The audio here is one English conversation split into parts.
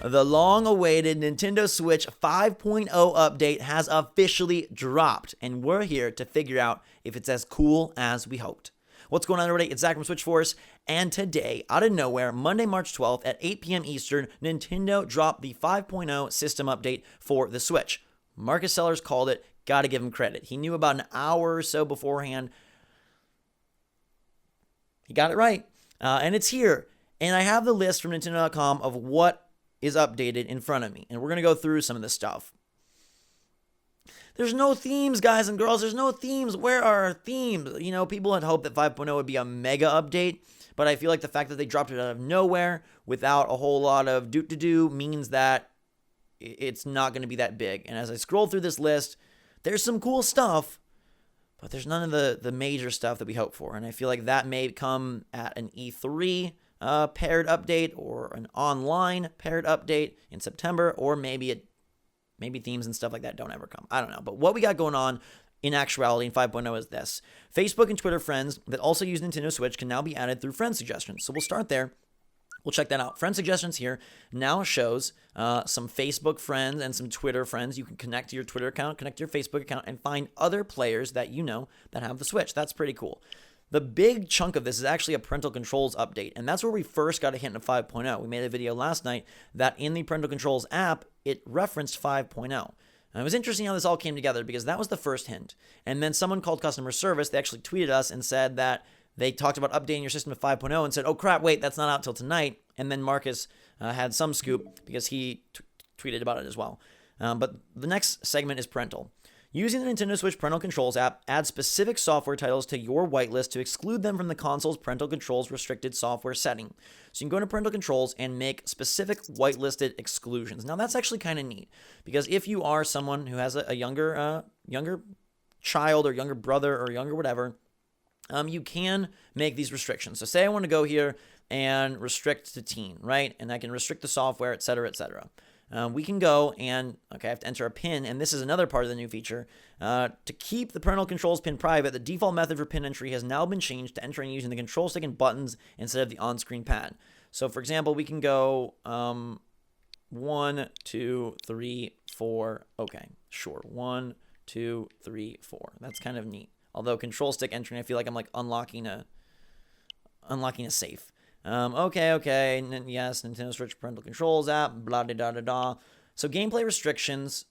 The long-awaited Nintendo Switch 5.0 update has officially dropped, and we're here to figure out if it's as cool as we hoped. What's going on, everybody? It's Zach from Switch Force, and today, out of nowhere, Monday, March 12th at 8 p.m. Eastern, Nintendo dropped the 5.0 system update for the Switch. Marcus Sellers called it. Gotta give him credit. He knew about an hour or so beforehand. He got it right, and it's here. And I have the list from Nintendo.com of what is updated in front of me, and we're going to go through some of this stuff. There's no themes, guys and girls. There's no themes. Where are our themes? You know, people had hoped that 5.0 would be a mega update, but I feel like the fact that they dropped it out of nowhere without a whole lot of do means that it's not going to be that big. And as I scroll through this list, there's some cool stuff, but there's none of the major stuff that we hope for. And I feel like that may come at an E3 paired update or an online paired update in September, or maybe themes and stuff like that don't ever come. I don't know. But what we got going on in actuality in 5.0 is this. Facebook and Twitter friends that also use Nintendo Switch can now be added through friend suggestions. So we'll start there. We'll check that out. Friend suggestions here now shows some Facebook friends and some Twitter friends. You can connect to your Twitter account, connect to your Facebook account, and find other players that you know that have the Switch. That's pretty cool. The big chunk of this is actually a parental controls update, and that's where we first got a hint of 5.0. We made a video last night that in the parental controls app, it referenced 5.0. And it was interesting how this all came together because that was the first hint. And then someone called customer service. They actually tweeted us and said that they talked about updating your system to 5.0 and said, oh crap, wait, that's not out till tonight. And then Marcus had some scoop because he tweeted about it as well. But the next segment is parental. Using the Nintendo Switch Parental Controls app, add specific software titles to your whitelist to exclude them from the console's parental controls restricted software setting. So you can go into parental controls and make specific whitelisted exclusions. Now that's actually kind of neat because if you are someone who has a younger child or younger brother or younger whatever, you can make these restrictions. So say I want to go here and restrict to teen, right? And I can restrict the software, et cetera, et cetera. We can go and, I have to enter a PIN, and this is another part of the new feature. To keep the parental controls PIN private, the default method for PIN entry has now been changed to entering using the control stick and buttons instead of the on-screen pad. So, for example, we can go 1, 2, 3, 4. Okay, sure. 1, 2, 3, 4. That's kind of neat. Although control stick entering, I feel like I'm like unlocking a safe. Okay, yes, Nintendo Switch Parental Controls app, blah, da, da, da. So gameplay restrictions,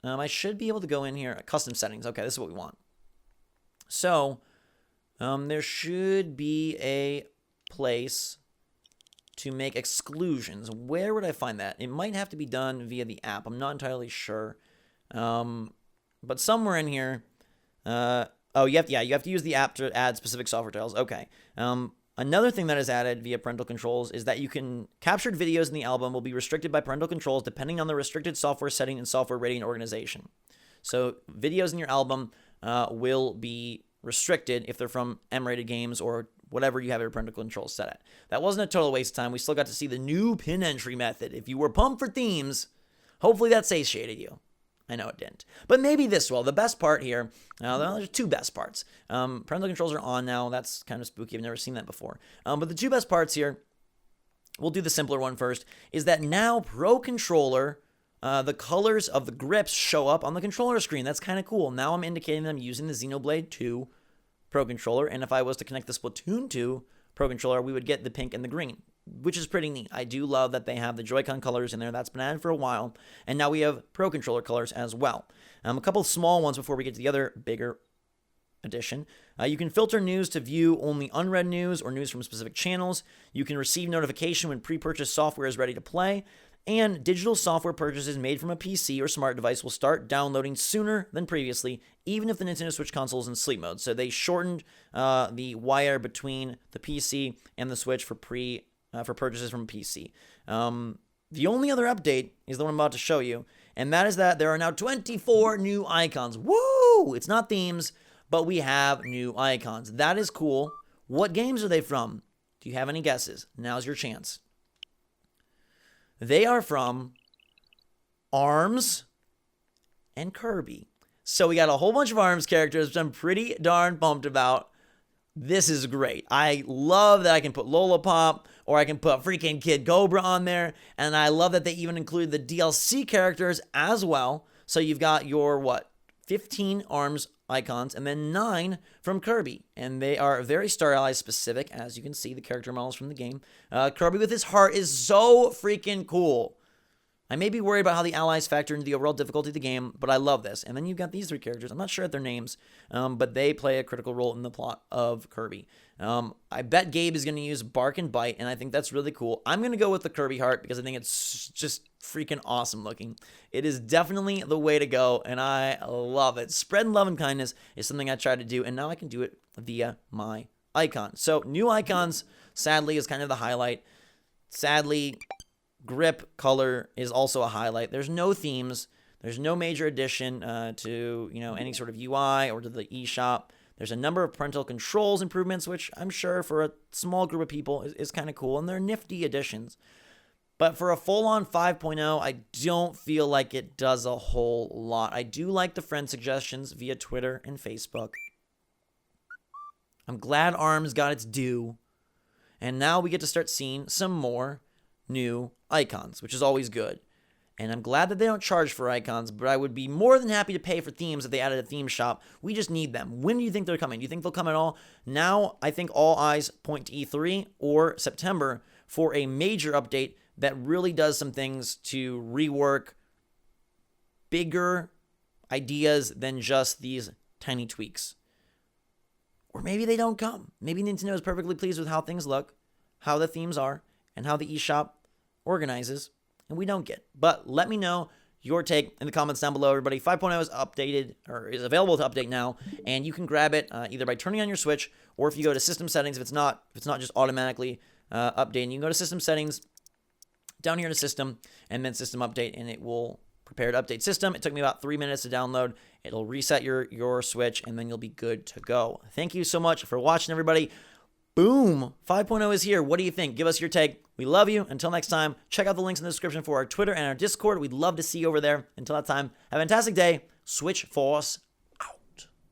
I should be able to go in here, custom settings. Okay, this is what we want. So, there should be a place to make exclusions. Where would I find that? It might have to be done via the app. I'm not entirely sure. But somewhere in here, you have to use the app to add specific software titles. Okay. Another thing that is added via parental controls is that you can captured videos in the album will be restricted by parental controls depending on the restricted software setting and software rating organization. So videos in your album will be restricted if they're from M-rated games or whatever you have your parental controls set at. That wasn't a total waste of time. We still got to see the new pin entry method. If you were pumped for themes, hopefully that satiated you. I know it didn't. But maybe this will. The best part here, there's two best parts. Parental controls are on now. That's kind of spooky. I've never seen that before. But the two best parts here, we'll do the simpler one first, is that now Pro Controller, the colors of the grips show up on the controller screen. That's kind of cool. Now I'm indicating that I'm using the Xenoblade 2 Pro Controller. And if I was to connect the Splatoon 2 Pro Controller, we would get the pink and the green, which is pretty neat. I do love that they have the Joy-Con colors in there. That's been added for a while. And now we have Pro Controller colors as well. A couple of small ones before we get to the other bigger addition. You can filter news to view only unread news or news from specific channels. You can receive notification when pre-purchased software is ready to play. And digital software purchases made from a PC or smart device will start downloading sooner than previously, even if the Nintendo Switch console is in sleep mode. So they shortened the wire between the PC and the Switch for purchases from PC. The only other update is the one I'm about to show you, and that is that there are now 24 new icons. Woo! It's not themes, but we have new icons. That is cool. What games are they from? Do you have any guesses? Now's your chance. They are from ARMS and Kirby. So we got a whole bunch of ARMS characters, which I'm pretty darn pumped about. This is great. I love that I can put Lollipop or I can put freaking Kid Cobra on there. And I love that they even include the DLC characters as well. So you've got your 15 ARMS icons, and then 9 from Kirby. And they are very Star Allies specific, as you can see, the character models from the game. Kirby with his heart is so freaking cool. I may be worried about how the allies factor into the overall difficulty of the game, but I love this. And then you've got these 3 characters. I'm not sure at their names, but they play a critical role in the plot of Kirby. I bet Gabe is going to use Bark and Bite, and I think that's really cool. I'm going to go with the Kirby heart because I think it's just freaking awesome looking. It is definitely the way to go, and I love it. Spreading love and kindness is something I try to do, and now I can do it via my icon. So new icons, sadly, is kind of the highlight. Sadly, grip color is also a highlight. There's no themes. There's no major addition to any sort of UI or to the eShop. There's a number of parental controls improvements, which I'm sure for a small group of people is kind of cool, and they're nifty additions. But for a full-on 5.0, I don't feel like it does a whole lot. I do like the friend suggestions via Twitter and Facebook. I'm glad ARMS got its due. And now we get to start seeing some more new icons, which is always good. And I'm glad that they don't charge for icons, but I would be more than happy to pay for themes if they added a theme shop. We just need them. When do you think they're coming? Do you think they'll come at all? Now, I think all eyes point to E3 or September for a major update that really does some things to rework bigger ideas than just these tiny tweaks. Or maybe they don't come. Maybe Nintendo is perfectly pleased with how things look, how the themes are, and how the eShop organizes, and we don't get. But let me know your take in the comments down below, everybody. 5.0 is updated, or is available to update now, and you can grab it either by turning on your Switch, or if you go to system settings, if it's not just automatically updating, you can go to system settings, down here to system, and then system update, and it will prepare to update system. It took me about 3 minutes to download. It'll reset your Switch, and then you'll be good to go. Thank you so much for watching, everybody. Boom! 5.0 is here. What do you think? Give us your take. We love you. Until next time, check out the links in the description for our Twitter and our Discord. We'd love to see you over there. Until that time, have a fantastic day. Switch Force